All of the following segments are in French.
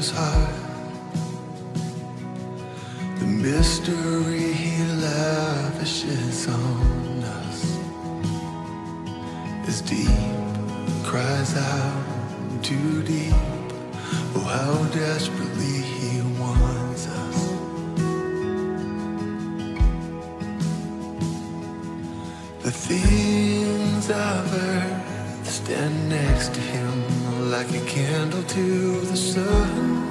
his heart. The mystery he lavishes on us is deep, cries out too deep. Oh, how desperately he wants us. The things of earth stand next to him like a candle to the sun.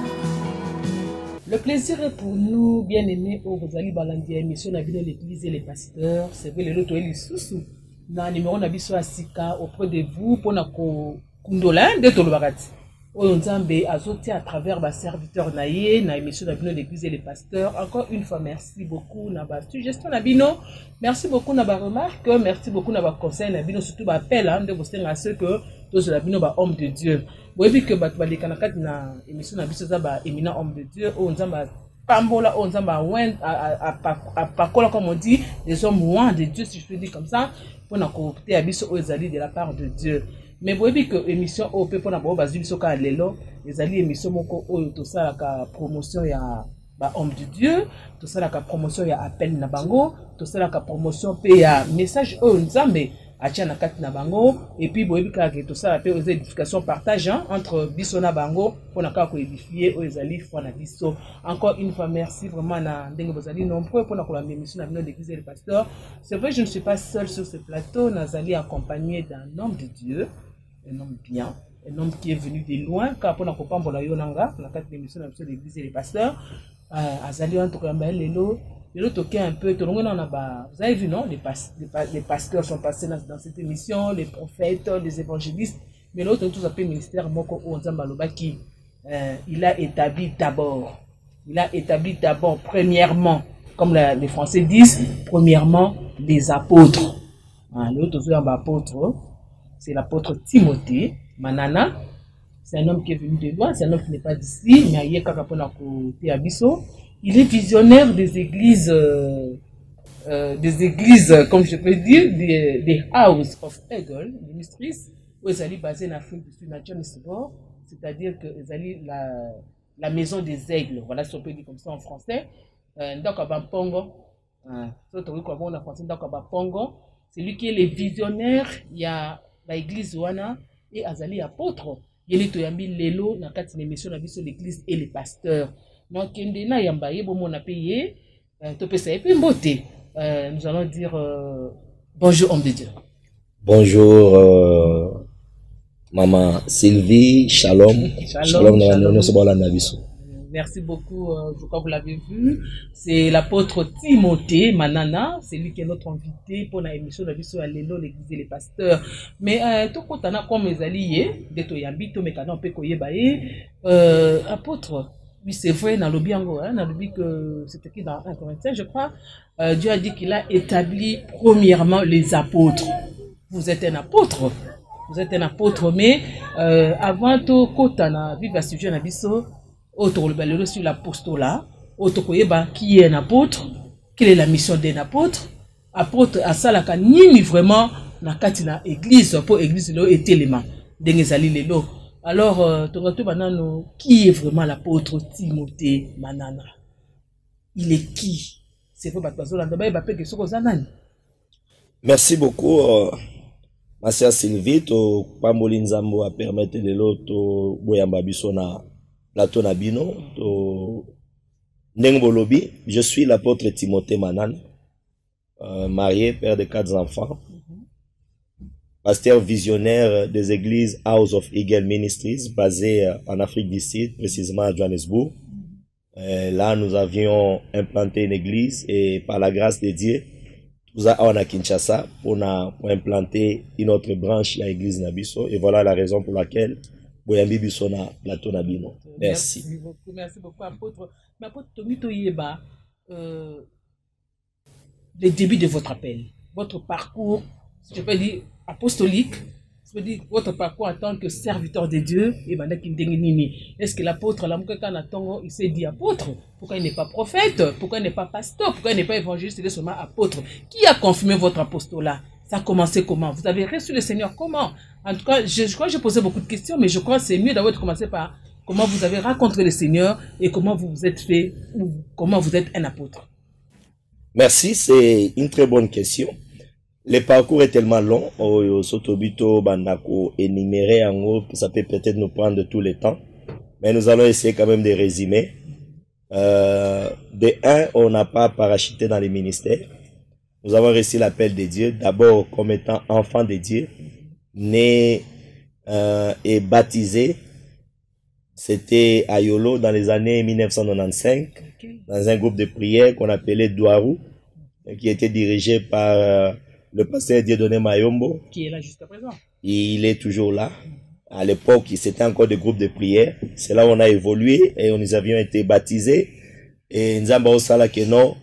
Le plaisir est pour nous, bien-aimés, au Rosali Balandi, émission de l'église et les pasteurs. C'est vrai, les loto et les sous-sous. Dans le numéro de Asika auprès de vous, pour nous kundola de Tolobarati. Oyonzambe azoté à travers ma serviteur naïe, na émission de l'église et les pasteurs. Encore une fois, merci beaucoup, Naba suggestion Nabino. Merci beaucoup, Naba remarque. Merci beaucoup, Naba conseil Nabino, surtout appel, de vous à ceux que tous Nabino, homme de Dieu. Vous voyez que les Kanakat na émission Nabino, éminent homme de Dieu, Oyonzamba Pambola, Oyonzamba à Pakola, comme on dit, les hommes loin de Dieu, si je peux dire comme ça, pour nous coopter à Bisso Ozali de la part de Dieu. Mais vous voyez que l'émission au peu pour la base soka lelo les alliés émission moko tout ça la promotion ya ba homme de Dieu tout ça la promotion ya appel na bango tout ça la promotion pe ya message nzambe atia na kati na bango et puis vous voyez que tout ça la pe aux édifications partage entre biso na bango pour na ko édifier aux alliés foi na biso. Encore une fois merci vraiment na ndenge vous allez nombreux pour la émission na l'église et le pasteur. C'est vrai je ne suis pas seul sur ce plateau, nous allons accompagné d'un homme de Dieu, un homme bien, un homme qui est venu de loin, car pour la Kopambola Yonanga, la carte d'émission de l'église et les pasteurs, Azali Antokamba Lelo, Lelo toqué un peu, vous avez vu, non, les pasteurs sont passés dans cette émission, les prophètes, les évangélistes, mais l'autre, tout appelé ministère Moko Onzambalobaki, il a établi d'abord, premièrement, comme les Français disent, premièrement, les apôtres. L'autre, apôtre, c'est l'apôtre Timothée Manana. C'est un homme qui est venu de loin, c'est un homme qui n'est pas d'ici, mais il est visionnaire des églises, comme je peux dire, des House of Eagle, des Mysteries, où ils allaient basés en Afrique du Sud, à Johannesburg, c'est-à-dire que ils allaient la maison des aigles, voilà si on peut dire comme ça en français. Donc, à Bampongo, c'est lui qui est le visionnaire, il y a l'église Wana et Azali apôtre. Il est toyambi lelo na kati na émission na biso l'église et les pasteurs. Donc kendena yamba yebo mona payé to pesa et puis mbote. Nous allons dire bonjour homme de Dieu. Bonjour maman Sylvie, shalom. Shalom na biso. Merci beaucoup, je crois que vous l'avez vu. C'est l'apôtre Timothée Manana, c'est lui qui est notre invité pour la émission de l'église et les pasteurs. Mais tout compte en a comme mes alliés, de Toyambi, to mekana on peut koyebaye, apôtre. Oui, c'est vrai, dans le biango, dans le but que c'est écrit dans 1 Corinthiens, je crois, Dieu a dit qu'il a établi premièrement les apôtres. Vous êtes un apôtre. Vous êtes un apôtre, mais avant tout, quand on a vu le sujet de biso, autre le sur l'apostolat, autre qui est un apôtre, quelle est la mission d'un apôtre, apôtre à ça la nini vraiment na katina église pour église lo et élément d'engezali lelo. Alors togato banano qui est vraiment l'apôtre Timothée Manana? Il est qui? C'est pas parce que merci beaucoup ma sœur Sylvie to pamboli nzambo a permettre lelo to boyamba biso na plateau na bino to Nengolobi. Je suis l'apôtre Timothée Manana, marié, père de 4 enfants, pasteur visionnaire des églises House of Eagle Ministries basées en Afrique du Sud, précisément à Johannesburg. Là, nous avions implanté une église et par la grâce de Dieu, nous avons à Kinshasa pour implanter une autre branche de l'église Nabiso. Et voilà la raison pour laquelle Boyambi Bissona plateau Nabino. Merci. Merci beaucoup, apôtre. Mais apôtre Tomito Yeba, le début de votre appel, votre parcours, je peux dire apostolique, je peux dire votre parcours en tant que serviteur de Dieu, est-ce que l'apôtre, il s'est dit apôtre? Pourquoi il n'est pas prophète? Pourquoi il n'est pas pasteur? Pourquoi il n'est pas évangéliste? Il est seulement apôtre. Qui a confirmé votre apostolat? Ça a commencé comment? Vous avez reçu le Seigneur comment? En tout cas, je crois que j'ai posé beaucoup de questions, mais je crois que c'est mieux d'avoir commencé par comment vous avez rencontré le Seigneur et comment vous vous êtes fait, ou comment vous êtes un apôtre? Merci, c'est une très bonne question. Le parcours est tellement long, Sotobito, Bandako, énuméré en haut, ça peut peut-être nous prendre tout le temps, mais nous allons essayer quand même de résumer. De un, on n'a pas parachuté dans les ministères. Nous avons reçu l'appel de Dieu, d'abord comme étant enfant de Dieu, né et baptisé. C'était à Yolo dans les années 1995, dans un groupe de prière qu'on appelait Douarou, qui était dirigé par le pasteur Dieudonné Mayombo. Qui est là jusqu'à présent. Il est toujours là. À l'époque, c'était encore des groupes de prière. C'est là où on a évolué et nous avions été baptisés. Et nous avons que non,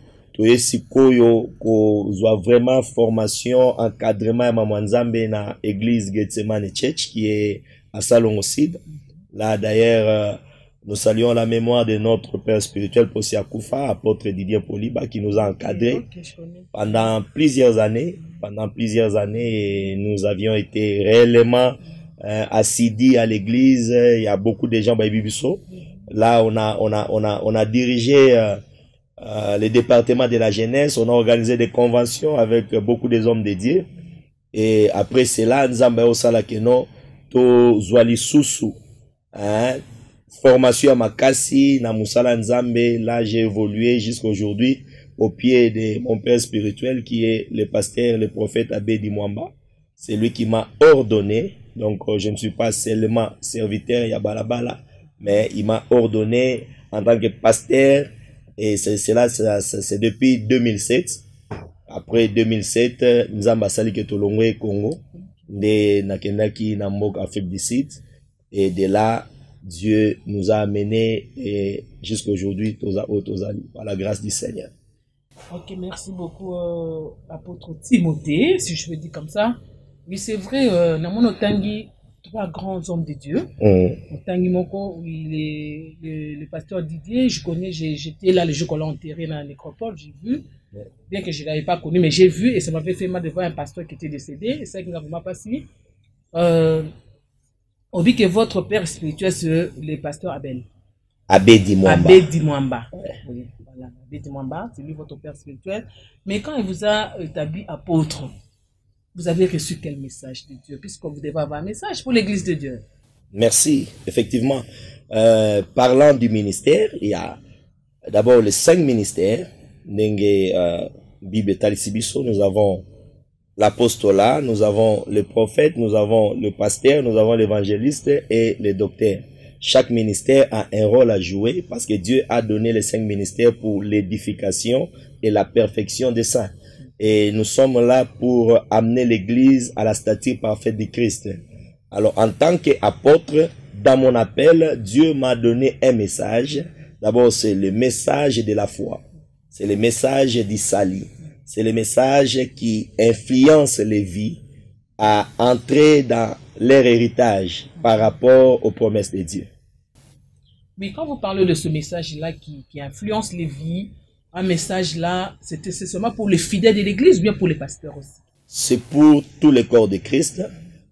soit vraiment formation, encadrement à Mamanzambe na église Gethsemane Church qui est à Salon au Sud. Là, d'ailleurs, nous saluons la mémoire de notre père spirituel Possi Akoufa, apôtre Didier Poliba, qui nous a encadrés pendant plusieurs années. Pendant plusieurs années, nous avions été réellement assidus à l'église. Il y a beaucoup de gens Bibiso. Là, on a dirigé le département de la jeunesse. On a organisé des conventions avec beaucoup des hommes de Dieu. Et après cela, nous avons Salakeno, to Zwali Susu. Formation à Makassi, na Moussala Nzambe, là j'ai évolué jusqu'à aujourd'hui au pied de mon père spirituel qui est le pasteur, le prophète Abbé Dimwamba. C'est lui qui m'a ordonné, donc je ne suis pas seulement serviteur Yabalabala, mais il m'a ordonné en tant que pasteur et c'est depuis 2007. Après 2007, Nzamba Sali Ketolongwe Congo, de Nakendaki Namok Afrique du Sud, et de là, Dieu nous a amenés jusqu'à aujourd'hui, par la grâce du Seigneur. Ok, merci beaucoup, apôtre Timothée, si je veux dire comme ça. Oui, c'est vrai, dans mon Otangi, trois grands hommes de Dieu. Otangi Moko, le pasteur Didier, je connais, j'étais là le jour qu'on l'a enterré dans la nécropole, j'ai vu. Bien que je ne l'avais pas connu, mais j'ai vu et ça m'avait fait mal de voir un pasteur qui était décédé. Et ça qui ne m'a pas passé. On dit que votre père spirituel, c'est le pasteur Abel. Abbé Dimwamba. Abbé Dimwamba. Oui, voilà. Abbé Dimwamba, c'est lui votre père spirituel. Mais quand il vous a établi apôtre, vous avez reçu quel message de Dieu? Puisque vous devez avoir un message pour l'église de Dieu. Merci. Effectivement, parlant du ministère, il y a d'abord les 5 ministères. Bible Talisibiso, nous avons l'apostolat, nous avons le prophète, nous avons le pasteur, nous avons l'évangéliste et le docteur. Chaque ministère a un rôle à jouer parce que Dieu a donné les 5 ministères pour l'édification et la perfection des saints. Et nous sommes là pour amener l'église à la stature parfaite du Christ. Alors, en tant qu'apôtre, dans mon appel, Dieu m'a donné un message. D'abord, c'est le message de la foi. C'est le message du salut. C'est le message qui influence les vies à entrer dans leur héritage par rapport aux promesses de Dieu. Mais quand vous parlez de ce message-là qui influence les vies, un message-là, c'est seulement pour les fidèles de l'église ou bien pour les pasteurs aussi? C'est pour tout le corps de Christ,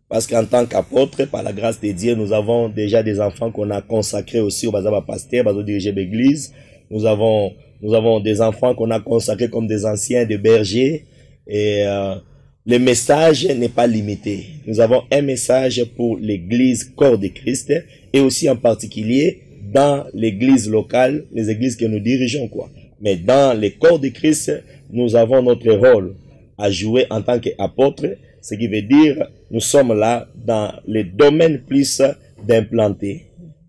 parce qu'en tant qu'apôtre, par la grâce de Dieu, nous avons déjà des enfants qu'on a consacrés aussi au bazaba pasteur, au diriger l'église. Nous avons des enfants qu'on a consacrés comme des anciens, des bergers. Et le message n'est pas limité. Nous avons un message pour l'église corps de Christ et aussi en particulier dans l'église locale, les églises que nous dirigeons, quoi. Mais dans les corps de Christ, nous avons notre rôle à jouer en tant qu'apôtre, ce qui veut dire nous sommes là dans les domaines plus d'implanter,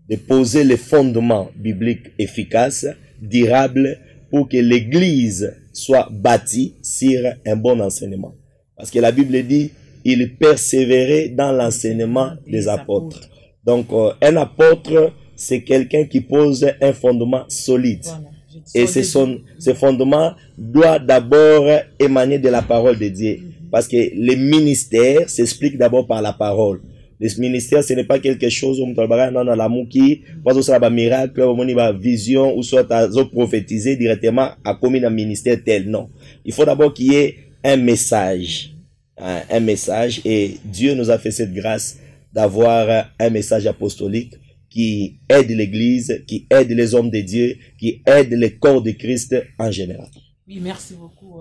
de poser les fondements bibliques efficaces, durables, pour que l'église soit bâtie sur un bon enseignement. Parce que la Bible dit, il persévérait dans l'enseignement des apôtres. Donc, un apôtre, c'est quelqu'un qui pose un fondement solide. Voilà. Et ce fondement doit d'abord émaner de la parole de Dieu. Parce que les ministères s'expliquent d'abord par la parole. Les ministères, ce n'est pas quelque chose où on a la mouki, un miracle, une vision, ou soit à prophétiser directement à commun un ministère tel. Non. Il faut d'abord qu'il y ait un message. Un message. Et Dieu nous a fait cette grâce d'avoir un message apostolique qui aide l'Église, qui aide les hommes de Dieu, qui aide le corps de Christ en général. Oui, merci beaucoup.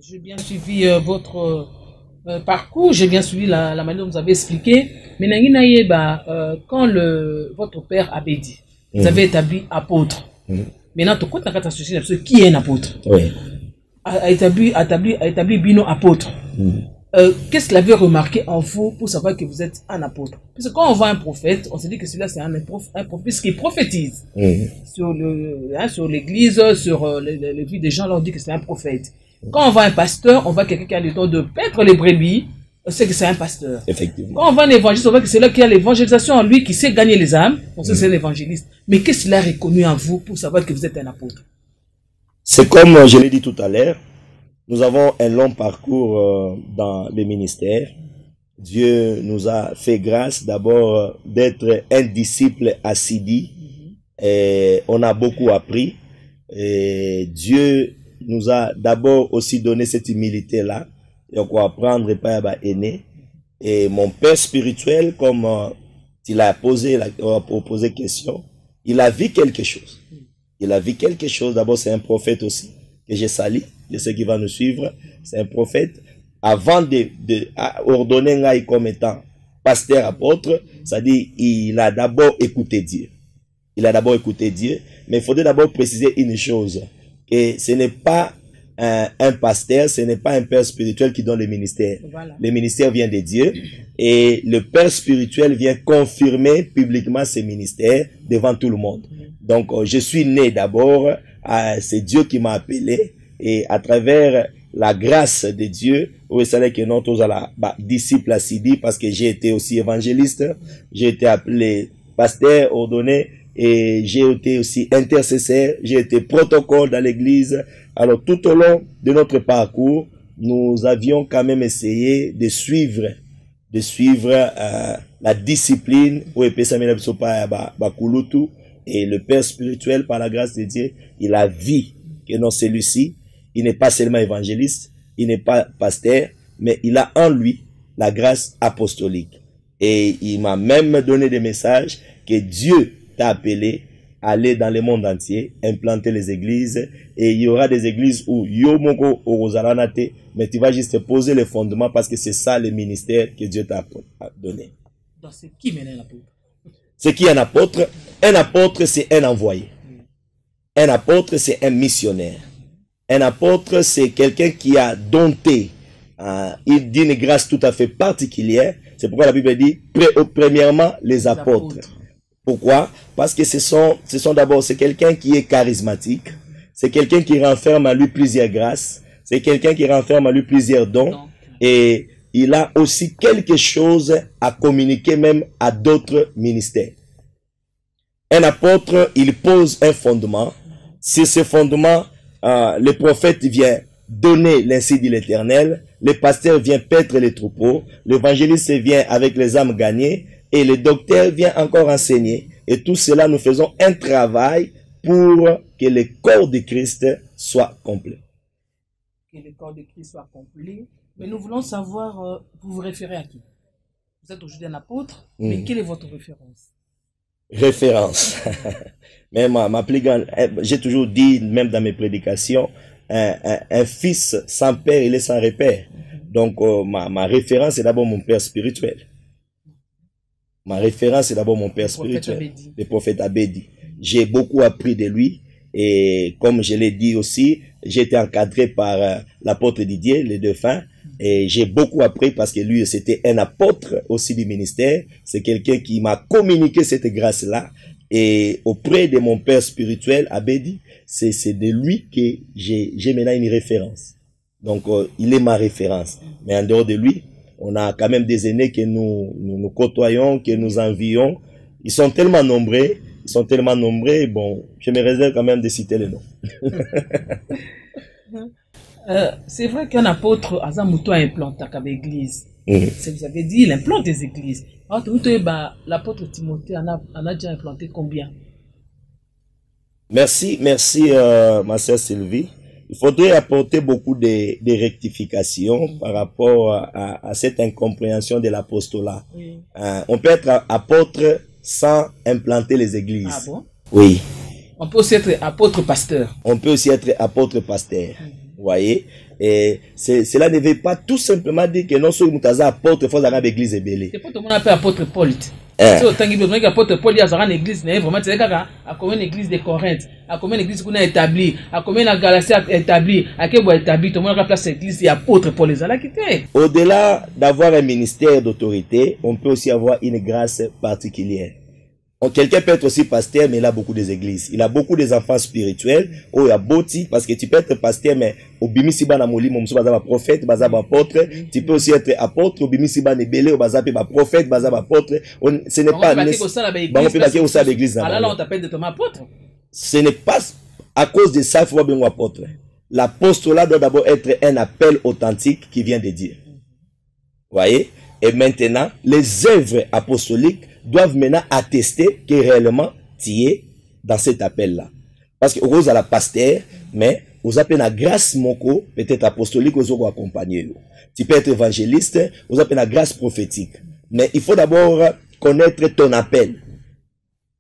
J'ai bien suivi votre parcours, j'ai bien suivi la manière dont vous avez expliqué. Mais quand votre père avait dit, vous avez établi apôtre. Maintenant, tu comptes dans société, qui est un apôtre? Oui. A établi Bino apôtre. Qu'est-ce qu'il avait remarqué en vous pour savoir que vous êtes un apôtre? Parce que quand on voit un prophète, on se dit que celui-là c'est un prophète puisqu'il prophétise sur l'église, sur les vies des gens, là on dit que c'est un prophète. Quand on voit un pasteur, on voit quelqu'un qui a le temps de paître les brebis, on sait que c'est un pasteur. Effectivement. Quand on voit un évangéliste, on voit que c'est là qui a l'évangélisation en lui, qui sait gagner les âmes, on sait que c'est un évangéliste. Mais qu'est-ce qu'il a reconnu en vous pour savoir que vous êtes un apôtre? C'est comme je l'ai dit tout à l'heure, nous avons un long parcours dans les ministères. Dieu nous a fait grâce d'abord d'être un disciple assidu. Et on a beaucoup appris. Et Dieu nous a d'abord aussi donné cette humilité-là. Et on peut apprendre et pas aîné. Et mon père spirituel, comme il a posé question, il a vu quelque chose. Il a vu quelque chose. D'abord, c'est un prophète aussi, que j'ai sali. De ceux qui va nous suivre, c'est un prophète. Avant de ordonner Ngaï comme étant pasteur apôtre, c'est-à-dire il a d'abord écouté Dieu. Il a d'abord écouté Dieu, mais il faudrait d'abord préciser une chose, que ce n'est pas un pasteur, ce n'est pas un père spirituel qui donne le ministère. Voilà. Le ministère vient de Dieu et le père spirituel vient confirmer publiquement ses ministères devant tout le monde. Donc je suis né d'abord, c'est Dieu qui m'a appelé. Et à travers la grâce de Dieu, vous savez que nous tous à la disciple assidu parce que j'ai été aussi évangéliste, j'ai été appelé pasteur, ordonné, et j'ai été aussi intercesseur, j'ai été protocole dans l'église. Alors tout au long de notre parcours, nous avions quand même essayé de suivre la discipline et le père spirituel par la grâce de Dieu, il a vu que non celui-ci, il n'est pas seulement évangéliste, il n'est pas pasteur, mais il a en lui la grâce apostolique. Et il m'a même donné des messages que Dieu t'a appelé à aller dans le monde entier, implanter les églises. Et il y aura des églises où Yomoko Orozaranate, mais tu vas juste poser les fondements parce que c'est ça le ministère que Dieu t'a donné. Donc c'est qui maintenant l'apôtre? C'est qui un apôtre? Un apôtre, c'est un envoyé. Un apôtre, c'est un missionnaire. Un apôtre, c'est quelqu'un qui a dompté d'une grâce tout à fait particulière. C'est pourquoi la Bible dit, premièrement, les apôtres. Pourquoi? Parce que ce sont d'abord, c'est quelqu'un qui est charismatique. C'est quelqu'un qui renferme à lui plusieurs grâces. C'est quelqu'un qui renferme à lui plusieurs dons. Et il a aussi quelque chose à communiquer même à d'autres ministères. Un apôtre, il pose un fondement. Sur ce fondement, le prophète vient donner l'ainsi dit l'Éternel, le pasteur vient paître les troupeaux, l'évangéliste vient avec les âmes gagnées, et le docteur vient encore enseigner. Et tout cela, nous faisons un travail pour que le corps de Christ soit complet. Que le corps de Christ soit complet. Mais nous voulons savoir, vous vous référez à qui? Vous êtes aujourd'hui un apôtre, mais quelle est votre référence? Référence. Mais ma plus grande, j'ai toujours dit, même dans mes prédications, un fils sans père, il est sans repère. Donc, ma référence est d'abord mon père spirituel. Ma référence est d'abord mon père spirituel, le prophète Abedi. J'ai beaucoup appris de lui et comme je l'ai dit aussi, j'ai été encadré par l'apôtre Didier, les défunts, et j'ai beaucoup appris parce que lui, c'était un apôtre aussi du ministère. C'est quelqu'un qui m'a communiqué cette grâce-là. Et auprès de mon père spirituel, Abedi, c'est de lui que j'ai maintenant une référence. Donc, il est ma référence. Mais en dehors de lui, on a quand même des aînés que nous côtoyons, que nous envions. Ils sont tellement nombreux, bon, je me réserve quand même de citer les noms. C'est vrai qu'un apôtre, Azamuto a implanté à l'église. Vous avez dit, il implante des églises. L'apôtre Timothée en a déjà implanté combien? Merci, ma sœur Sylvie. Il faudrait apporter beaucoup de rectifications par rapport à cette incompréhension de l'apostolat. On peut être apôtre sans implanter les églises. Ah bon? Oui. On peut aussi être apôtre pasteur. On peut aussi être apôtre pasteur. Vous voyez? Et cela ne veut pas tout simplement dire que non seulement nous apôtre, il faut avoir l'église ébélée. C'est pas tout le monde appelle apôtre Paul. C'est autant qu'il veut que apôtre Paul y a une église, vraiment, c'est à combien d'églises de Corinthe, à combien d'églises qu'on a établi, à combien la Galatie a établi, à quel point établi, tout le monde a place l'église et apôtre Paul les a quittés. Au-delà d'avoir un ministère d'autorité, on peut aussi avoir une grâce particulière. Quelqu'un peut être aussi pasteur, mais il a beaucoup des églises. Il a beaucoup des enfants spirituels. Oh, il a boti, parce que tu peux être pasteur, mais au bimisi ba na moli, momso baza ba prophète, baza ba apôtre. Tu peux aussi être apôtre, au bimisi ba nebele, au baza ba prophète, baza ba apôtre. Ce n'est pas l'église. Alors là, on t'appelle de ton apôtre. Ce n'est pas à cause de ça qu'il faut bien apôtre. L'apostolat doit d'abord être un appel authentique qui vient de Dieu. Voyez? Et maintenant, les œuvres apostoliques doivent maintenant attester que réellement tu es dans cet appel-là. Parce que vous avez la pasteur, mais vous avez la grâce moko, peut-être apostolique, vous avez accompagné. Tu peux être évangéliste, vous avez la grâce prophétique. Mais il faut d'abord connaître ton appel.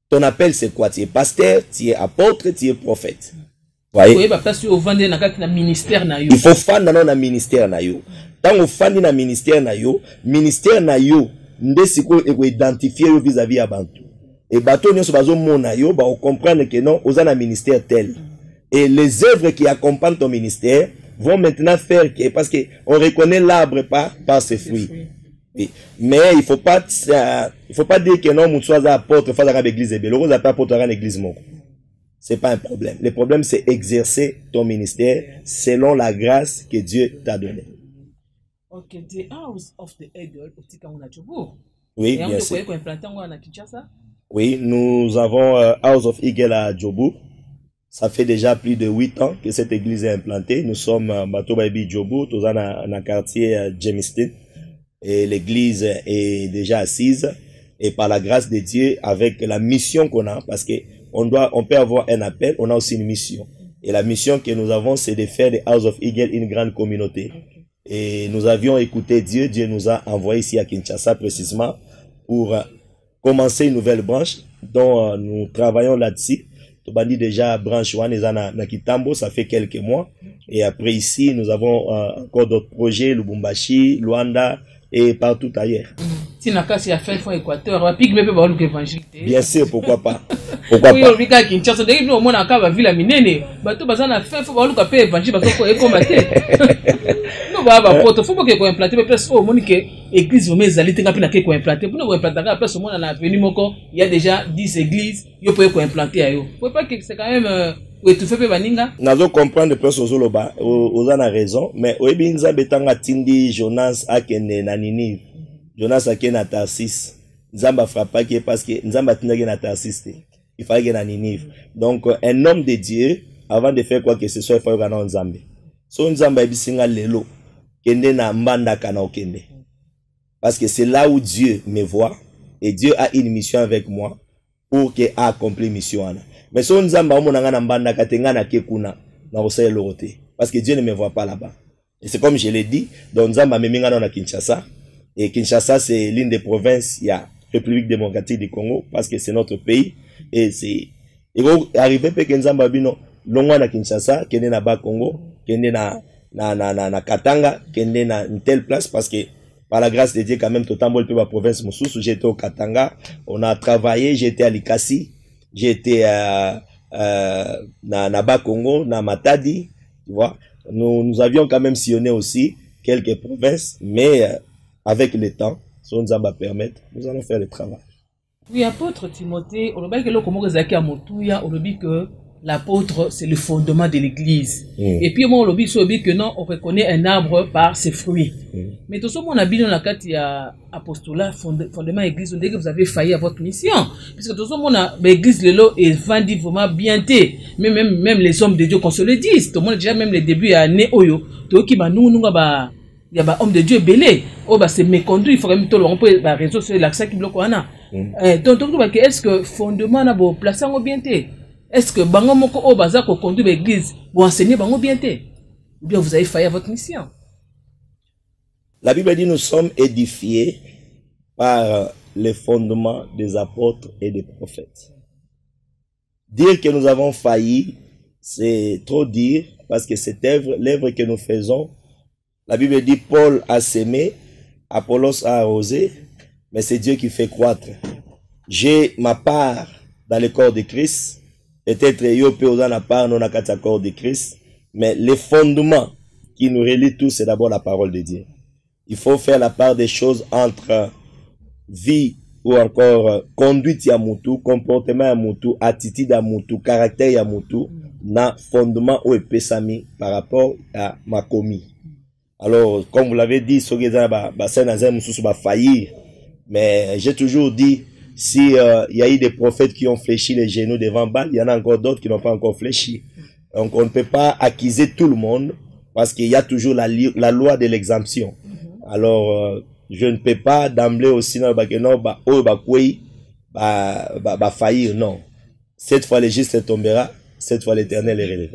Ton appel, c'est quoi? Tu es pasteur, tu es apôtre, tu es prophète. Voyez? Il faut faire dans le ministère. Tant que fan dans le ministère na yo, ndesiko eko identifier vis-à-vis à Bantu. Et bateau nyo so bazo mona yo, ba comprendre que non, aux un ministère tel. Et les œuvres qui accompagnent ton ministère vont maintenant faire que, parce que on reconnaît l'arbre par ses fruits. Mais il faut pas dire que non, mon soit apôtre, faut avoir l'église belle. On pas apôtre à l'église mon. C'est pas un problème. Le problème c'est exercer ton ministère selon la grâce que Dieu t'a donnée. Ok, the House of the Eagle au Tikangona Djobo. Oui, bien sûr. Oui, nous avons House of Eagle à Djobo. Ça fait déjà plus de 8 ans que cette église est implantée. Nous sommes à Batobaïbi Djobo, tous dans le quartier Jamestown. Et l'église est déjà assise. Et par la grâce de Dieu, avec la mission qu'on a, parce que on peut avoir un appel, on a aussi une mission. Et la mission que nous avons, c'est de faire de House of Eagle une grande communauté. Et nous avions écouté Dieu. Dieu nous a envoyé ici à Kinshasa précisément pour commencer une nouvelle branche dont nous travaillons là-dessus. Tu as dit déjà branche na Kitambo, ça fait quelques mois. Et après ici, nous avons encore d'autres projets, Lubumbashi, Luanda et partout ailleurs. Bien sûr, pourquoi pas. Pourquoi il y a déjà 10 églises, il peut implanter. Faut pas que c'est quand même Nazo comprendre plus Zoloba, aux a raison, mais Oebinza betanga tindi Jonas akene na Ninive. Jonas akene na Tarsis. Nzamba frappa qui parce que Nzamba tinga na Tarsis. Il fallait que na Ninive. Donc un homme de Dieu avant de faire quoi que ce soit il faut que na Nzambe. So Nzamba bisinga lelo kende na mbanda kana okende. Parce que c'est là où Dieu me voit et Dieu a une mission avec moi pour que accomplir mission. Mais si on nous a parce que Dieu ne me voit pas là-bas. Et c'est comme je l'ai dit, donc nous avons Kinshasa. Et Kinshasa, c'est l'une des provinces, il y a République démocratique du Congo, parce que c'est notre pays. Et c'est, il va arriver que nous avons longo na Kinshasa, kende na ba Congo, kende na Katanga, kende na une telle place, parce que par la grâce de Dieu, quand même, tout le temps, la province Moussous, j'étais au Katanga, on a travaillé, j'étais à Likasi. J'étais à Naba Congo, na Matadi, tu vois. Nous avions quand même sillonné aussi quelques provinces, mais avec le temps, si on nous va permettre, nous allons faire le travail. Oui, apôtre Timothée, on a dit que l'apôtre, c'est le fondement de l'église. Et puis, moi, on dit que non, on reconnaît un arbre par ses fruits. Mais tout ça, mon habit dans la carte, il y a apostolat, fondement église, on dit que vous avez failli à votre mission. Puisque tout ça, mon église, le lot est vendu vraiment bien té. Même les hommes de Dieu, qu'on se le dise. Tout le monde, déjà, même les débuts, à né oyo. Tout qui, bah, nous, il y a homme de Dieu belé. Oh, bah, c'est méconduit. Il faudrait même tout le monde, bah, réseau sur l'accès qui bloque, on a. Donc, est-ce que fondement, n'a pas placé en bien té? Est-ce que bango moko o baza ko conduire l'église pour enseigner bango bien té? Ou bien vous avez failli à votre mission? La Bible dit nous sommes édifiés par les fondements des apôtres et des prophètes. Dire que nous avons failli, c'est trop dire, parce que cette œuvre, l'œuvre que nous faisons, la Bible dit Paul a sémé, Apollos a arrosé, mais c'est Dieu qui fait croître. J'ai ma part dans le corps de Christ, peut-être yo peut oser la part non dans le corps de Christ, mais les fondements qui nous relient tous, c'est d'abord la parole de Dieu. Il faut faire la part des choses entre vie ou encore conduite ya mutu, comportement ya mutu, attitude ya mutu, caractère ya mutu, na fondement ou epesami par rapport à ma commis. Alors, comme vous l'avez dit, faillir. Mais j'ai toujours dit, si il y a eu des prophètes qui ont fléchi les genoux devant Baal, il y en a encore d'autres qui n'ont pas encore fléchi. Donc, on ne peut pas accuser tout le monde parce qu'il y a toujours la loi de l'exemption. Alors, je ne peux pas d'emblée aussi faillir, non. Cette fois, le juste tombera. Cette fois, l'Éternel est relève.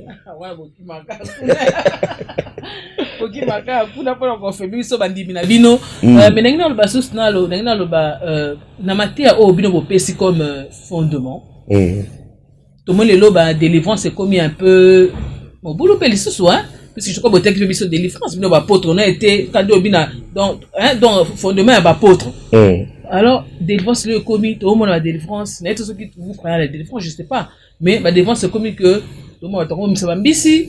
Comme fondement. Tout le monde le délivrance c'est comme un peu bon boulot peli sous hein parce que je crois que texte de délivrance bino ba apôtre on a été cadeau bina donc fondement à apôtre. Alors délivrance le commis tout le monde la délivrance mais tout ce qui vous croyez à la délivrance je sais pas mais ba délivrance c'est comme que tout le monde attend misa bambisi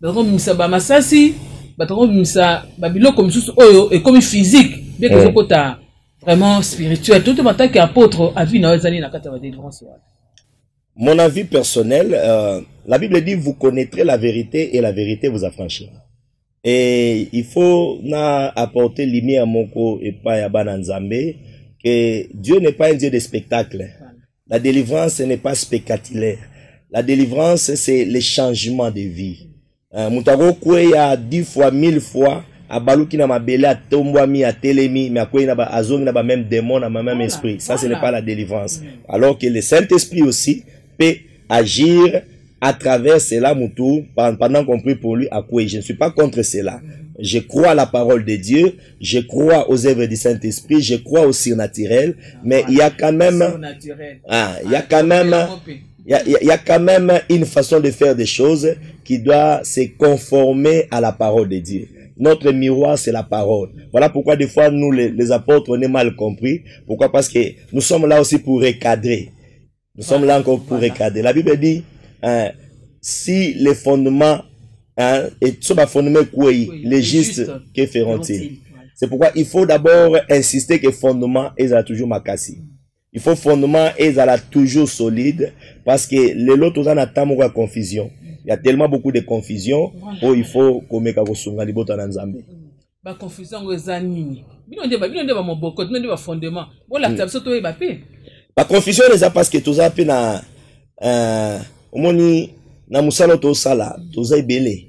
attend misa ba masasi attend misa ba bilo comme sous oyo et comme physique bien que ce côté vraiment spirituel tout le monde qui apôtre a vu na zali na kata ba délivrance. Mon avis personnel, la Bible dit vous connaîtrez la vérité et la vérité vous affranchira. Et il faut apporter lumière à Moko et pas à Bananzambe que Dieu n'est pas un Dieu de spectacle. La délivrance n'est pas spectaculaire. La délivrance c'est le changement de vie. Moutago kwe ya 10 fois 1000 fois abaluki na mabele a tombwami a telemi mais akwe na ba azongi na ba même démon na même esprit. Ça ce n'est pas la délivrance. Alors que le Saint-Esprit aussi peut agir à travers cela moutou pendant qu'on prie pour lui à quoi je ne suis pas contre cela. Je crois à la parole de Dieu, je crois aux œuvres du Saint-Esprit, je crois au surnaturel, mais il y a quand même il y a quand même une façon de faire des choses qui doit se conformer à la parole de Dieu. Notre miroir, c'est la parole. Voilà pourquoi des fois, nous, les apôtres, on est mal compris. Pourquoi? Parce que nous sommes là aussi pour recadrer. Nous sommes là encore pour recadrer. La Bible dit, si les fondements, et sur les fondements, les justes, que feront-ils? C'est pourquoi il faut d'abord insister que fondement est toujours makasi. Il faut fondement est toujours solide parce que les autres ont a confusion. Il y a tellement beaucoup de confusion où il faut qu'on mette à libota na Nzambe. Ba confusion ngozani. Bino ndeba mon boko, bino ndeba fondement. Bon la tabso to eba pe. La confusion les a parce que tous a pe na omoni na musalo to sala, tous a belé.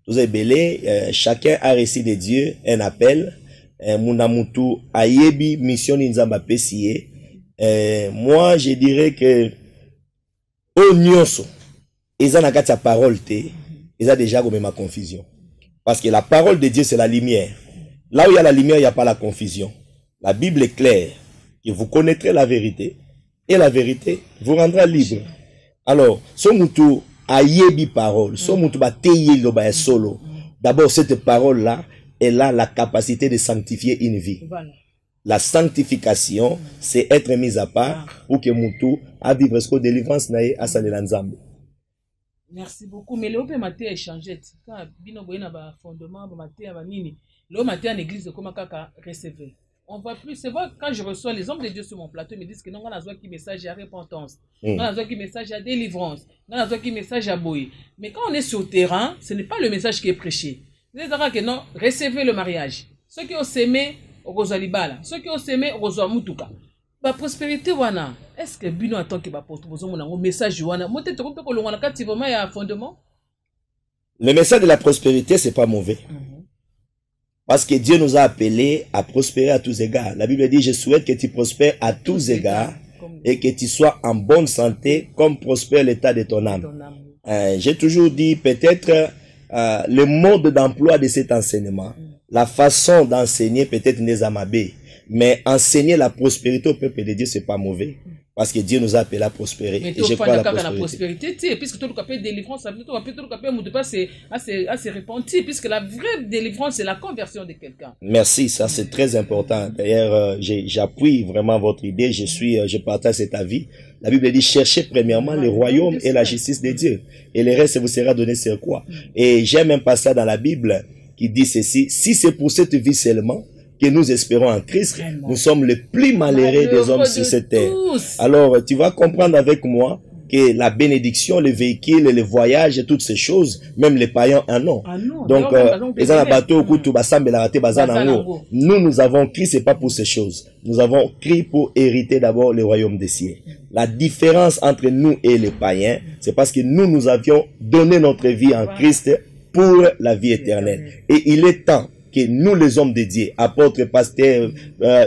Tous a belé, chacun a reçu de Dieu un appel. Munamutu ayebi mission Nzamba pesié. Moi je dirais que au nyonso ils ont la parole ils ont déjà gommé ma confusion parce que la parole de Dieu c'est la lumière. Là où il y a la lumière il n'y a pas la confusion. La Bible est claire que vous connaîtrez la vérité et la vérité vous rendra libre. Alors ce mutu ayebi parole ce mutu ba teye lo ba solo. D'abord cette parole là elle a la capacité de sanctifier une vie. La sanctification, c'est être mis à part pour que Moutou a vivre ce que délivrance naïe à sa Nzambe. Merci beaucoup. Mais le haut matin échangé. Quand bino boyena ba fondement ba matin ba nini. Le matin en église comment kaka recevoir. On voit plus. C'est vrai quand je reçois les hommes de Dieu sur mon plateau ils me disent que non on a besoin qui message à repentance. On a besoin qui message à délivrance. On a besoin qui message à boy. Mais quand on est sur le terrain, ce n'est pas le message qui est prêché. Vous savez que non, recevez le mariage. Ceux qui ont sémé Rosalibala, ceux qui ont sémé Rosamutuka. La prospérité, wana. Est-ce que Bino attend que porte un message wana? Moi, tu as vraiment un fondement. Le message de la prospérité, c'est pas mauvais. Parce que Dieu nous a appelés à prospérer à tous égards. La Bible dit, je souhaite que tu prospères à tous égards et que tu sois en bonne santé comme prospère l'état de ton âme. J'ai toujours dit, peut-être, le mode d'emploi de cet enseignement la façon d'enseigner peut-être n'est amabé, mais enseigner la prospérité au peuple de Dieu, c'est pas mauvais. Parce que Dieu nous a appelé à prospérer. Mais et je crois à la prospérité, puisque tout le cas délivrance, tout le cas se repentir, puisque la vraie délivrance, c'est la conversion de quelqu'un. Merci, ça c'est très important. D'ailleurs, j'appuie vraiment votre idée, je partage cet avis. La Bible dit, cherchez premièrement le royaume et la justice de Dieu. Et le reste vous sera donné sur quoi? Et j'aime un passage dans la Bible qui dit ceci, si c'est pour cette vie seulement, que nous espérons en Christ, nous sommes les plus malheureux des hommes sur cette terre. Alors, tu vas comprendre avec moi que la bénédiction, les véhicules, les voyages, toutes ces choses, même les païens en ont. Donc, nous avons crié, c'est pas pour ces choses. Nous avons crié pour hériter d'abord le royaume des cieux. La différence entre nous et les païens, c'est parce que nous avions donné notre vie en Christ pour la vie éternelle. Et il est temps que nous, les hommes de Dieu, apôtres, pasteurs,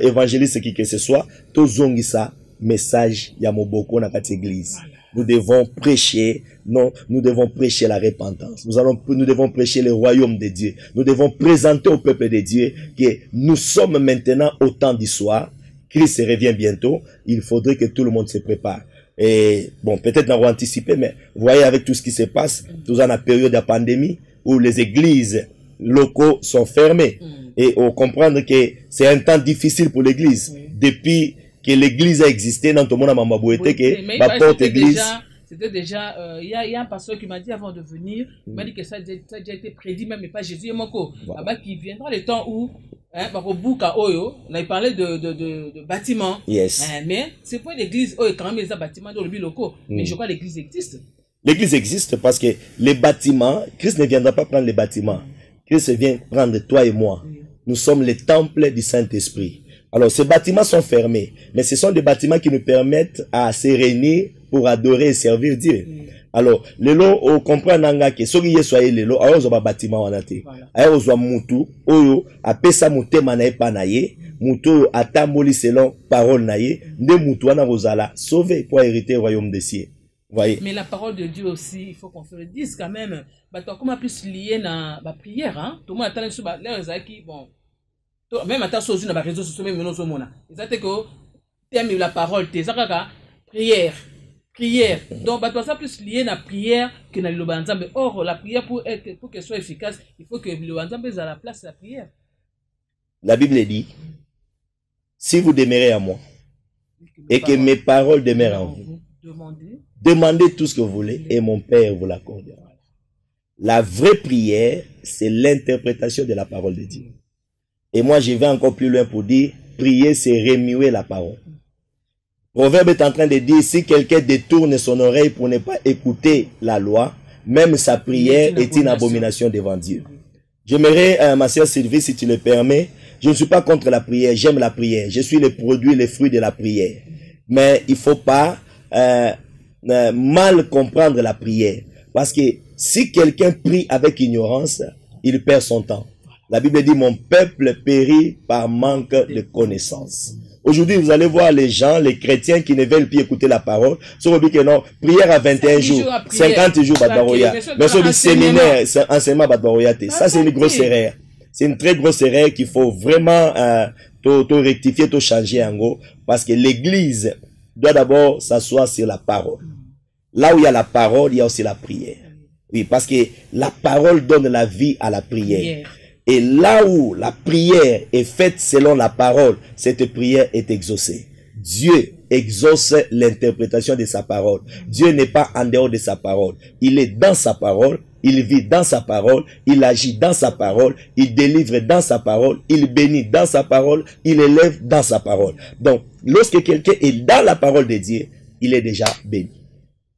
évangélistes, qui que ce soit, tous ont ça message yamoboko na cette église. Nous devons prêcher, non, nous devons prêcher la repentance. Nous devons prêcher le royaume de Dieu. Nous devons présenter au peuple de Dieu que nous sommes maintenant au temps du soir. Christ revient bientôt. Il faudrait que tout le monde se prépare. Et bon, peut-être nous avons anticipé, mais vous voyez avec tout ce qui se passe, nous dans la période de la pandémie où les églises locaux sont fermés. Et on comprend que c'est un temps difficile pour l'église. Depuis que l'église a existé, dans tout le monde a mambabouété que la porte église. C'était déjà, il y a un pasteur qui m'a dit avant de venir, il m'a dit que ça a déjà été prédit, même mais pas Jésus et Moko. Là-bas, qui viendra le temps où, on a parlé de bâtiments. Yes. Mais c'est pas l'église, quand même, les bâtiments dans le locaux. Mais je crois que l'église existe. L'église existe parce que les bâtiments, Christ ne viendra pas prendre les bâtiments. Christ vient prendre toi et moi. Nous sommes les temples du Saint-Esprit. Alors, ces bâtiments sont fermés, mais ce sont des bâtiments qui nous permettent à se réunir pour adorer et servir Dieu. Alors, lelo, on comprend nanga que soki ye soye lelo, ayo zo ba bâtiment wanate. Ayo zo mutu, oyo, apesa mutema na epa na ye, mutu atamboli selon parole na ye, nde mutu wana rozala, sauvé pour hériter le royaume des cieux. Voyez. Mais la parole de Dieu aussi, il faut qu'on se le dise quand même. Comment plus lié dans la prière, hein? Tout le monde attend sur les qui, bon. Même à sur les réseaux sociaux, même nous sommes là. C'est que t'aimes la parole, t'es ça, prière. Prière. Donc, ça plus lié dans la prière que dans le banzambe. Or, la prière pour qu'elle soit efficace, il faut que le banzambe ait à la place de la prière. La Bible dit, si vous demeurez à moi, et que mes paroles demeurent en vous, demandez tout ce que vous voulez et mon Père vous l'accordera. La vraie prière, c'est l'interprétation de la parole de Dieu. Et moi, je vais encore plus loin pour dire, prier, c'est remuer la parole. Proverbe est en train de dire, si quelqu'un détourne son oreille pour ne pas écouter la loi, même sa prière est une abomination devant Dieu. J'aimerais, ma sœur Sylvie, si tu le permets, je ne suis pas contre la prière, j'aime la prière. Je suis le produit, le fruit de la prière. Mais il ne faut pas mal comprendre la prière. Parce que si quelqu'un prie avec ignorance, il perd son temps. La Bible dit, mon peuple périt par manque de connaissance. Aujourd'hui, vous allez voir les gens, les chrétiens qui ne veulent plus écouter la parole. Sur le que non, prière à 21 jours, 50 jours, mais sur le séminaire, enseignement, ça c'est une grosse erreur. C'est une très grosse erreur qu'il faut vraiment rectifier, changer en gros. Parce que l'église doit d'abord s'asseoir sur la parole. Là où il y a la parole, il y a aussi la prière. Oui, parce que la parole donne la vie à la prière. Et là où la prière est faite selon la parole, cette prière est exaucée. Dieu exauce l'interprétation de sa parole. Dieu n'est pas en dehors de sa parole. Il est dans sa parole, il vit dans sa parole, il agit dans sa parole, il délivre dans sa parole, il bénit dans sa parole, il élève dans sa parole. Donc, lorsque quelqu'un est dans la parole de Dieu, il est déjà béni.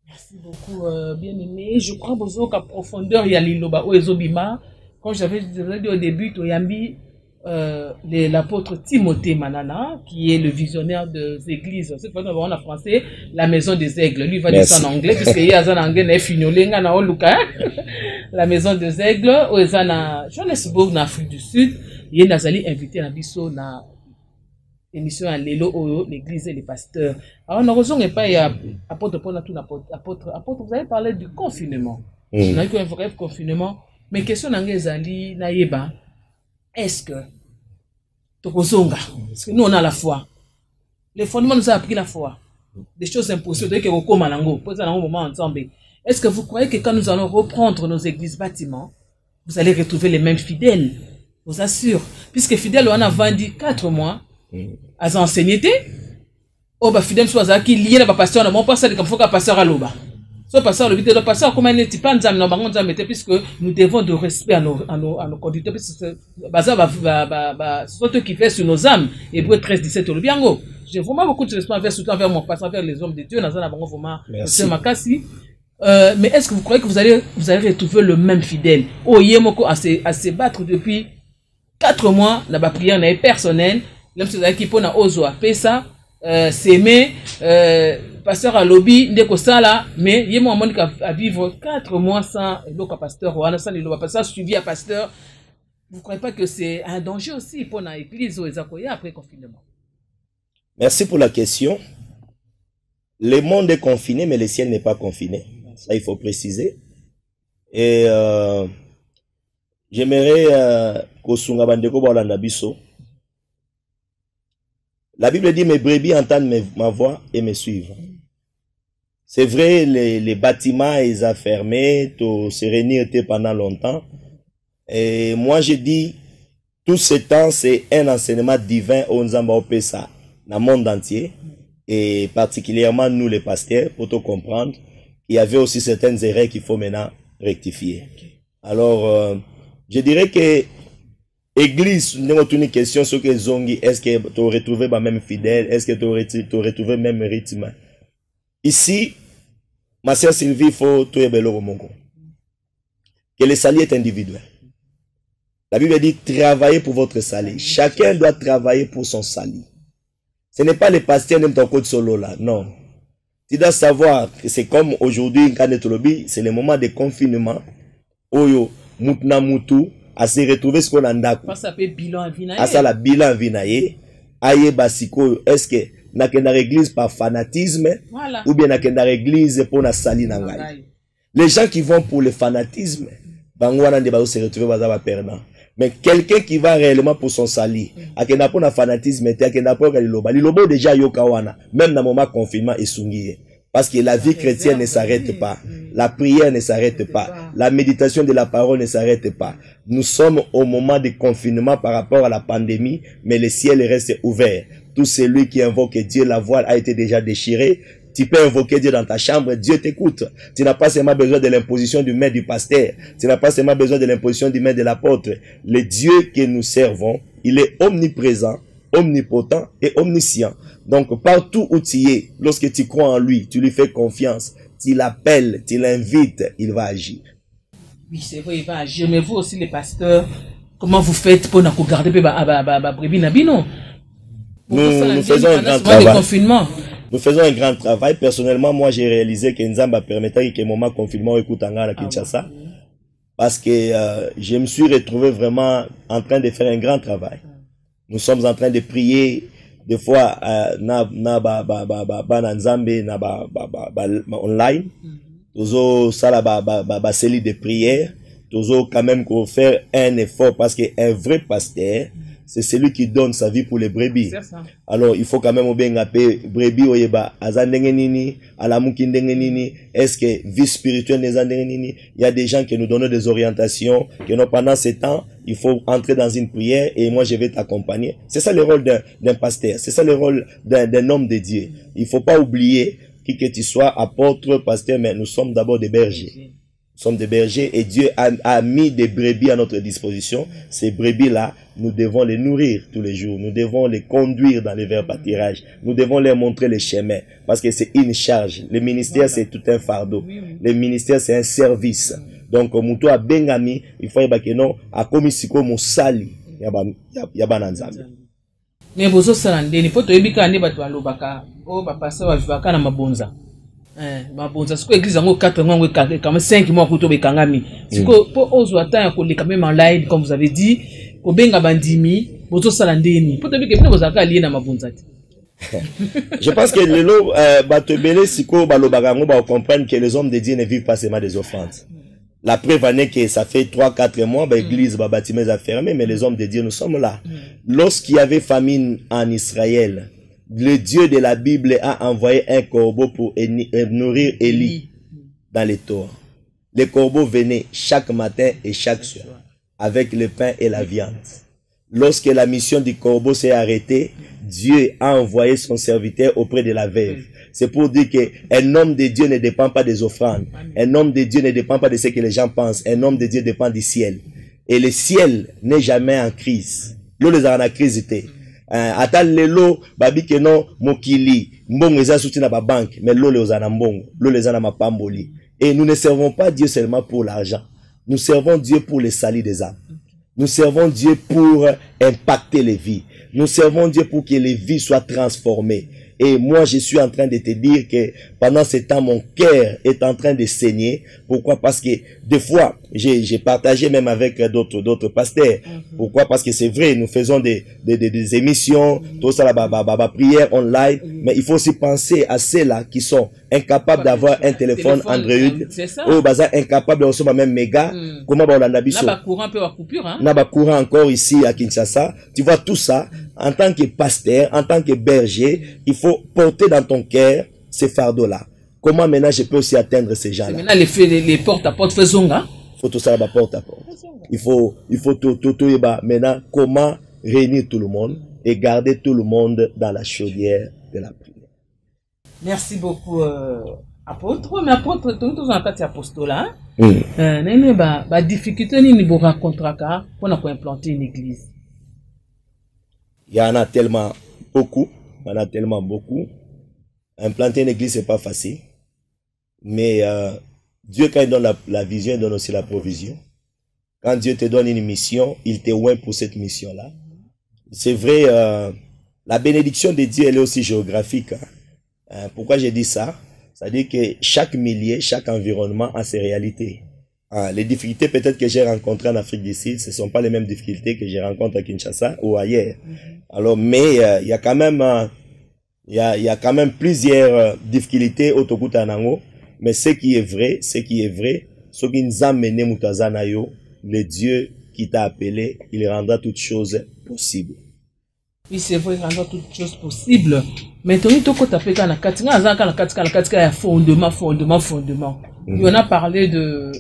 Merci beaucoup, bien-aimé. Je crois qu'à profondeur, il y a l'Iloba Oezobima. Comme j'avais dit au début, l'apôtre Timothée Manana, qui est le visionnaire des églises. Cette fois, on va en français, la maison des aigles. Lui, il va dire ça en anglais, puisqu'il y a un anglais, la maison des aigles, au Johannesburg, en Afrique du Sud, il y a invité à Bisso, na émission à l'élo, l'église et les pasteurs. Alors, nous raison pas, il y a apôtre, vous avez parlé du confinement. On a eu un vrai confinement. Mais question d'Angezali, Naïba, est-ce que Tokozonga, parce que nous on a la foi. Les fondements nous a appris la foi. Des choses impossibles, que vous comme moment ensemble. Est-ce que vous croyez que quand nous allons reprendre nos églises bâtiments, vous allez retrouver les mêmes fidèles? Je vous assure. Puisque fidèles, on a vendu 4 mois à enseigner. Oh, bah, fidèle, soit qui lié à pasteur, on pas ça comme faut qu'un pasteur à l'oba. Soit pasteur, le but de pasteur, comme un n'est pas puisque nous devons de respect à nos conducteurs, puisque c'est soit eux qui fait sur nos âmes. Hébreux 13, 17, le biango. J'ai vraiment beaucoup de respect surtout envers mon pasteur, envers les hommes de Dieu, dans un abandon vraiment. Mais est-ce que vous croyez que vous allez retrouver le même fidèle? Oh, Yemoko à se battre depuis 4 mois, la prière n'est personnelle. L'homme se qui pose à Ozoa, Pesa, s'aimer, pasteur à lobby, ndeko sala, mais Yemo a montré à vivre 4 mois sans le pasteur, ou sans le pasteur suivi à pasteur. Vous ne croyez pas que c'est un danger aussi pour l'église ou les Zakoya après confinement? Merci pour la question. Le monde est confiné, mais le ciel n'est pas confiné. Ça, il faut préciser. Et j'aimerais Kosunga Bandeko Baolanda Biso. La Bible dit, mes brebis entendent ma voix et me suivent. C'est vrai, les bâtiments, ils ont fermé, tout se réunir pendant longtemps. Et moi, je dis, tout ce temps, c'est un enseignement divin au Nzamba Opesa, dans le monde entier. Et particulièrement nous, les pasteurs, pour tout comprendre, il y avait aussi certaines erreurs qu'il faut maintenant rectifier. Alors, je dirais que Église, nous avons une question sur que Zongi, est-ce que tu aurais retrouvé ma même fidèle, est-ce que tu aurais retrouvé même rythme? Ici, ma sœur Sylvie, il faut tout ébello au Mongo. Que le salut est individuel. La Bible dit, travaillez pour votre salut. Chacun doit travailler pour son salut. Ce n'est pas les pasteurs même ton code solo là, non. Tu dois savoir que c'est comme aujourd'hui, c'est le moment de confinement. Oyo, mutna mutu, à se retrouver ce qu'on a ndaku. Ça s'appelle bilan vinaye. À ça la bilan vinaye. Aye basiko, est-ce que n'a qu'une église par fanatisme, voilà, ou bien n'a qu'une église pour la sali nangai. Les gens qui vont pour le fanatisme, bangwana de ba se retrouver bazaba perdant. Mais quelqu'un qui va réellement pour son sali, à qui n'a pas de fanatisme, à qui n'a pas de liloba. Liloba déjà yokawana, même dans le moment confinement et sungiye. Parce que la vie chrétienne ne s'arrête pas. La prière ne s'arrête pas. La méditation de la parole ne s'arrête pas. Nous sommes au moment de confinement par rapport à la pandémie, mais le ciel reste ouvert. Tout celui qui invoque Dieu, la voile a été déjà déchirée. Tu peux invoquer Dieu dans ta chambre, Dieu t'écoute. Tu n'as pas seulement besoin de l'imposition du maître du pasteur. Tu n'as pas seulement besoin de l'imposition du maître de l'apôtre. Le Dieu que nous servons, il est omniprésent, omnipotent et omniscient. Donc partout où tu es, lorsque tu crois en lui, tu lui fais confiance, tu l'appelles, tu l'invites, il va agir. Oui, c'est vrai, il va agir. Mais vous aussi les pasteurs, comment vous faites pour nous garder brebis nabino? Nous faisons un grand travail. Nous faisons un grand travail. Personnellement, moi, j'ai réalisé que Nzamba permettait que moment confinement écoute à Kinshasa. Parce que je me suis retrouvé vraiment en train de faire un grand travail. Nous sommes en train de prier. Des fois, online. Toujours, ça, la cellule de prière. Toujours, quand même, qu'on fait un effort parce qu'un vrai pasteur, c'est celui qui donne sa vie pour les brebis. Alors, il faut quand même bien appeler brebis oyeba azandengenini, alamukindengenini. Est-ce que vie spirituelle des andengenini? Il y a des gens qui nous donnent des orientations, que nous, pendant ce temps, il faut entrer dans une prière et moi je vais t'accompagner. C'est ça le rôle d'un pasteur. C'est ça le rôle d'un homme de Dieu. Il faut pas oublier que tu sois apôtre, pasteur, mais nous sommes d'abord des bergers. Nous sommes des bergers et Dieu a mis des brebis à notre disposition. Ces brebis-là, nous devons les nourrir tous les jours. Nous devons les conduire dans les verts pâtirages. Nous devons leur montrer le chemin parce que c'est une charge. Le ministère, c'est tout un fardeau. Le ministère, c'est un service. Donc, Moutou a Bengami, il faut que non, à Komisiko Moussali, Yabananzami. Mais vous aussi, il faut que vous ayez baka, oh, papa, ça va vivre à Mabonza. Mabonza, c'est quoi l'église en 4 mois, quand même 5 mois, pour tomber Kangami. C'est quoi, pour oser attendre qu'on est quand même en live, comme vous avez dit, pour benga bandimi, vous aussi, salandeni. Pour tomber que vous avez lié dans Mabonza. Je pense que le lot, Batobele, Siko, Balobagango, va comprendre que les hommes de Dieu ne vivent pas seulement des offrandes. La preuve en est que ça fait 3-4 mois, l'église, le bâtiment est fermé, mais les hommes de Dieu, nous sommes là. Lorsqu'il y avait famine en Israël, le Dieu de la Bible a envoyé un corbeau pour nourrir Élie dans les tours. Les corbeaux venaient chaque matin et chaque soir avec le pain et la viande. Lorsque la mission du corbeau s'est arrêtée, Dieu a envoyé son serviteur auprès de la veuve. C'est pour dire qu'un homme de Dieu ne dépend pas des offrandes. Un homme de Dieu ne dépend pas de ce que les gens pensent. Un homme de Dieu dépend du ciel. Et le ciel n'est jamais en crise. L'eau les a en crise. Attends lelo, babi que non, mokili, mbongo eza souti na ba banque, mais l'eau les a na mbongo, l'eau les a na mapamboli. Et nous ne servons pas Dieu seulement pour l'argent. Nous servons Dieu pour le salut des âmes. Nous servons Dieu pour impacter les vies. Nous servons Dieu pour que les vies soient transformées. Et moi, je suis en train de te dire que pendant ce temps, mon cœur est en train de saigner. Pourquoi? Parce que des fois, j'ai partagé même avec d'autres pasteurs. Pourquoi? Parce que c'est vrai, nous faisons des émissions, tout ça, la prière online. Mais il faut aussi penser à ceux-là qui sont incapables d'avoir un téléphone Android. C'est ça. Ou incapables de recevoir même méga. Comment on l'a vu? N'a pas courant, peu à coupure, hein? N'a pas courant encore ici à Kinshasa. Tu vois tout ça. En tant que pasteur, en tant que berger, il faut porter dans ton cœur ces fardeaux-là. Comment maintenant je peux aussi atteindre ces gens-là? Maintenant les porte à porte faisons, hein? Il faut tout ça porte à porte. Il faut tout maintenant comment réunir tout le monde et garder tout le monde dans la chaudière de la prière. Merci beaucoup, apôtre. Mais apôtre, tout dans le cas d'apostolat, bah difficulté ni vous rencontrera pour implanter une église. Il y en a tellement beaucoup. Implanter une église, c'est pas facile. Mais Dieu, quand il donne la vision, il donne aussi la provision. Quand Dieu te donne une mission, il te oint pour cette mission-là. C'est vrai, la bénédiction de Dieu, elle est aussi géographique. Pourquoi j'ai dit ça? C'est-à-dire que chaque milieu, chaque environnement a ses réalités. Les difficultés peut-être que j'ai rencontrées en Afrique du Sud, ce ne sont pas les mêmes difficultés que j'ai rencontrées à Kinshasa ou ailleurs. Alors, mais il y a quand même, il y a quand même plusieurs difficultés au Tokutanango. Mais ce qui est vrai, ce qui nous a amené Mutazanayo, le Dieu qui t'a appelé, il rendra toutes choses possibles. Oui, c'est vrai, il rendra toutes choses possibles. Mais tu as fait un fondement. Il en a parlé de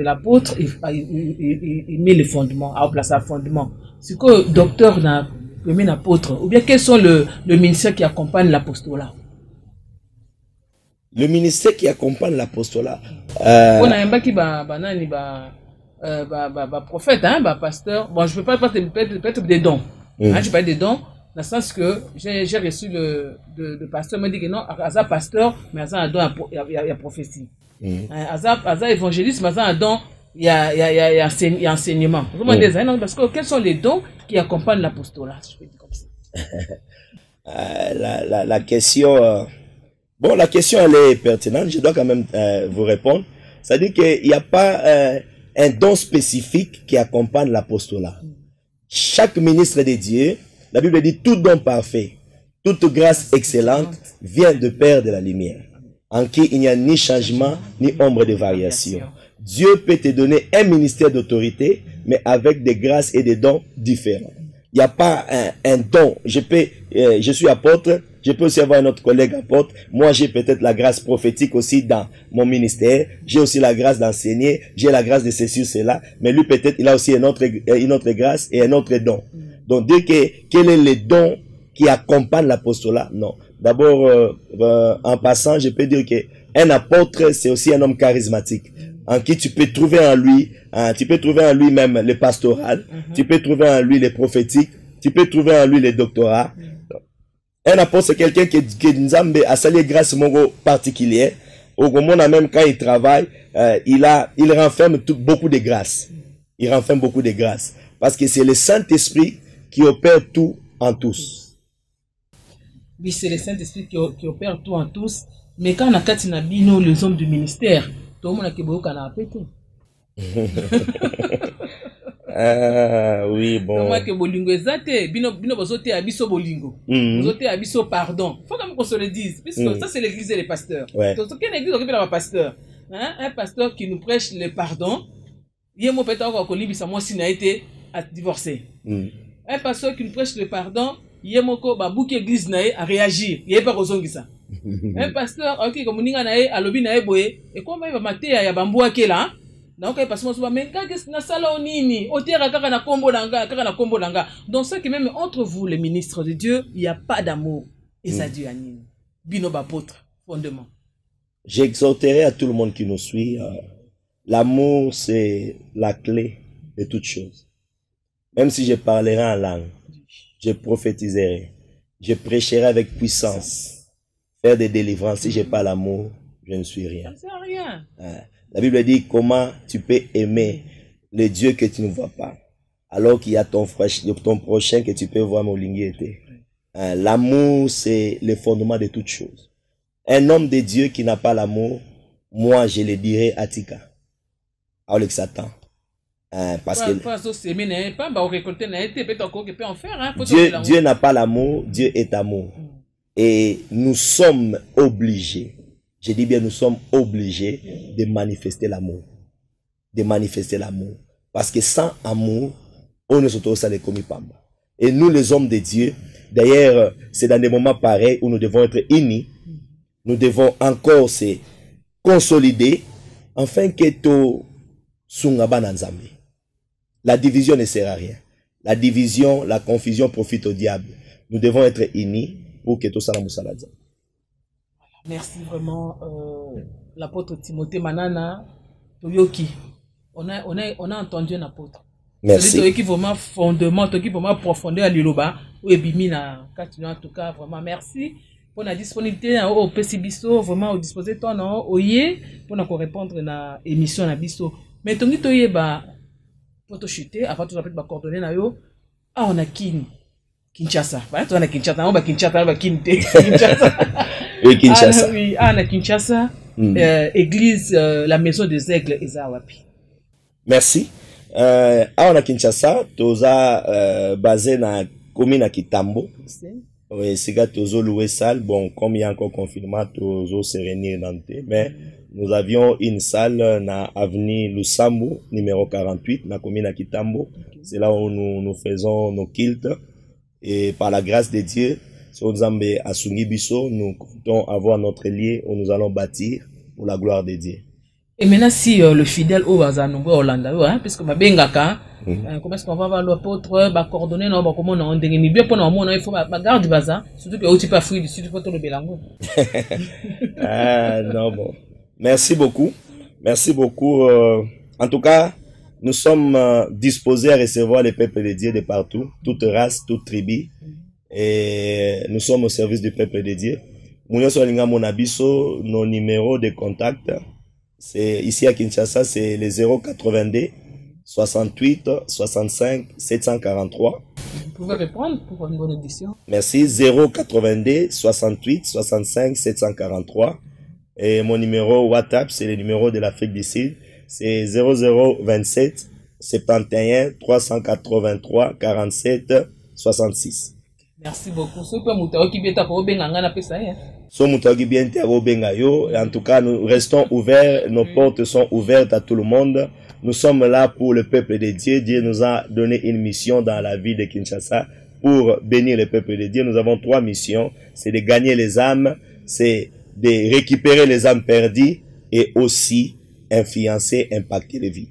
l'apôtre, il met les fondements, à placer un fondement. C'est que docteur n'a mis l'apôtre, ou bien quels sont le ministère qui accompagne l'apostolat? Le ministère qui accompagne l'apostolat. On a un bas qui prophète, hein, pasteur. Bon, je peux pas peut-être des dons. Hein, je parle des dons, dans le sens que j'ai reçu le pasteur me dit que non, Aza pasteur, mais Aza un don, il y a prophétie. Aza évangéliste, mais Aza un don, il y a enseignement. Parce que quels sont les dons qui accompagnent l'apostolat, si je peux dire comme ça? La question, la question elle est pertinente, je dois quand même vous répondre. C'est-à-dire qu'il n'y a pas un don spécifique qui accompagne l'apostolat. Chaque ministre de Dieu, la Bible dit tout don parfait, toute grâce excellente vient de Père de la lumière, en qui il n'y a ni changement ni ombre de variation. Dieu peut te donner un ministère d'autorité, mais avec des grâces et des dons différents. Il n'y a pas un don. Je suis apôtre, je peux aussi avoir un autre collègue apôtre. Moi, j'ai peut-être la grâce prophétique aussi dans mon ministère. J'ai aussi la grâce d'enseigner. J'ai la grâce de ceci ou cela. Mais lui, peut-être, il a aussi une autre grâce et un autre don. Donc, dire quel est le don qui accompagne l'apostolat? Non. D'abord, en passant, je peux dire qu'un apôtre, c'est aussi un homme charismatique, en qui tu peux trouver en lui, même le pastoral, tu peux trouver en lui les prophétiques, tu peux trouver en lui les doctorats. Un apôtre, c'est quelqu'un qui nous a sali grâce mongo particulière. Au moment même quand il travaille, il renferme beaucoup de grâce. Il renferme beaucoup de grâce. Parce que c'est le Saint-Esprit qui opère tout en tous. Oui, c'est le Saint-Esprit qui opère tout en tous. Mais quand on a Katina Bino, les hommes du ministère, tout le monde a Keboka n'a pas tout. Oui, bon. Comment que bolingo exacte, bino bozote abiso bolingo. Bozote abiso pardon. Faut quand même qu'on se le dise, puisque ça c'est l'église et les pasteurs. Ouais. Donc quelle église occupe la pasteur? hein, un pasteur qui nous prêche le pardon, il y a mon pétard encore libisa moi s'il a été divorcé. Un pasteur qui nous prêche le pardon, il y a mon ko babou qui église nae à réagir, il y a pas raison que ça. Un pasteur OK comme ninga nae à lobi nae boye et comme il va mater ya bambou akela. Donc parce que moi mais qu'est-ce que na sala onini, o tierra kaka na kombo nanga. Donc ce qui même entre vous les ministres de Dieu, il y a pas d'amour et ça Dieu anime. Bino bapôtre fondement. J'exhorterai à tout le monde qui nous suit, l'amour c'est la clé de toutes choses. Même si je parlerai en langue, je prophétiserai, je prêcherai avec puissance, faire des délivrances. Si j'ai pas l'amour, je ne suis rien. Ça sert à rien. La Bible dit comment tu peux aimer le Dieu que tu ne vois pas, alors qu'il y a ton prochain que tu peux voir molinguité. L'amour c'est le fondement de toutes choses. Un homme de Dieu qui n'a pas l'amour, moi je le dirais Atika, avec Satan. Parce que Dieu n'a pas l'amour, Dieu est amour. Et nous sommes obligés, je dis bien nous sommes obligés de manifester l'amour. De manifester l'amour. Parce que sans amour, on ne se trouve ça les commis pamba. Et nous les hommes de Dieu, d'ailleurs c'est dans des moments pareils où nous devons être unis. Nous devons encore se consolider afin que tout sungaba nanzambe. La division ne sert à rien. La division, la confusion profite au diable. Nous devons être unis pour que tout ça nous salade. Merci vraiment l'apôtre Timothée Manana Toyoki. On a entendu un apôtre. Merci. C'est qui vraiment fondement, qui vraiment profondeur à l'Iloba ou Ebimina. En tout cas vraiment merci. Pour la disponibilité au PCBiso, vraiment au disposé ton nom, au yé, pour nous répondre à l'émission na biso. Mais ton gito yé ba, pour te chuter, avant tout ça peut être coordonné na yo, on a Kinshasa. Voilà, on a Kinshasa, on a Kinshasa, on a Kinshasa. Oui, Kinshasa. Oui, on a Kinshasa, église, la maison des aigles, Ezawapi. Merci. On a Kinshasa, toza basé na commune à Kitambo. Oui, c'est que tozo loué salle. Bon, comme il y a encore confinement, tozo se réunir dans le mais nous avions une salle na avenue Lusambo, numéro 48, na commune à Kitambo. C'est là où nous faisons nos cultes. Et par la grâce de Dieu, sur Nzambe Asungi Biso, nous comptons avoir notre lieu où nous allons bâtir pour la gloire de Dieu. Et maintenant, si le fidèle au Bazanougo Hollanda, hein, puisque ma bengaka, comment est-ce qu'on va voir l'apôtre, coordonner, non, comment on a bien pour nous, il faut garder Baza, surtout que tu pas fruit du sud, photo le Bélango. Non, bon. Merci beaucoup. Merci beaucoup. En tout cas, nous sommes disposés à recevoir les peuples de Dieu de partout, toute race, toute tribu. Et nous sommes au service du peuple de Dieu. Mounio Solinga Monabiso, nos numéros de contact. C'est ici à Kinshasa, c'est les 082 68 65 743. Vous pouvez répondre pour une bonne édition. Merci, 082 68 65 743. Et mon numéro WhatsApp, c'est le numéro de l'Afrique du Sud. C'est 0027 71 383 47 66. Merci beaucoup. En tout cas, nous restons ouverts, nos portes sont ouvertes à tout le monde. Nous sommes là pour le peuple de Dieu. Dieu nous a donné une mission dans la vie de Kinshasa pour bénir le peuple de Dieu. Nous avons 3 missions. C'est de gagner les âmes, c'est de récupérer les âmes perdues et aussi influencer, impacter les vies.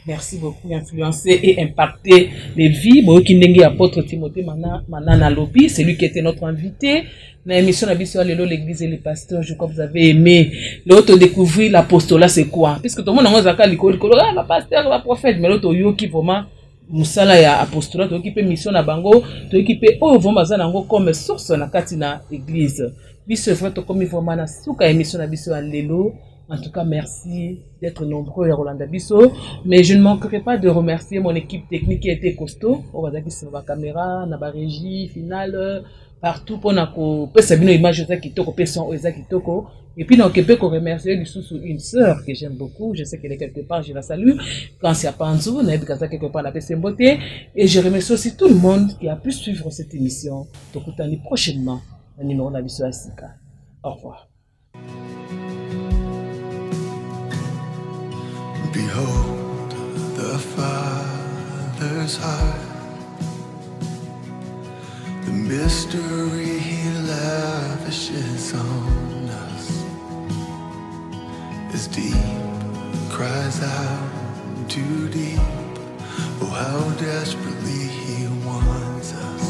Merci beaucoup, influencer et impacter les vies. Boyoki apôtre Timothée Manana Lobi, c'est lui qui était notre invité. Dans l'émission Nabiso Alelo, l'église et les pasteurs, je crois que vous avez aimé. L'autre découvrir l'apostolat, c'est quoi? Puisque tout le monde a un la pasteur, la prophète, mais l'autre yoki vraiment, musala ya apostolat, tu peut mission na bango, tu peut vraiment comme source na katina église. Biso vrai to comme vraiment na suka émission Nabiso Alelo. En tout cas, merci d'être nombreux à Rolanda Bisso. Mais je ne manquerai pas de remercier mon équipe technique qui a été costaud. On va dire que c'est ma caméra, ma régie, finale, partout pour une image qui toko, son qui toko. Et puis, on peut remercier du sous une sœur que j'aime beaucoup. Je sais qu'elle est quelque part, je la salue. Quand c'est à Panzou, on a quelque part, on a fait beauté. Et je remercie aussi tout le monde qui a pu suivre cette émission. Donc, on prochainement, le numéro de la Bisso Asika. Au revoir. behold the Father's heart, the mystery He lavishes on us. As deep cries out too deep, oh how desperately He wants us.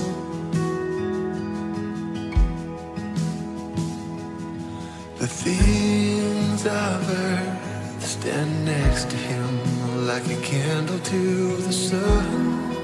The things of earth stand next to Him like a candle to the sun.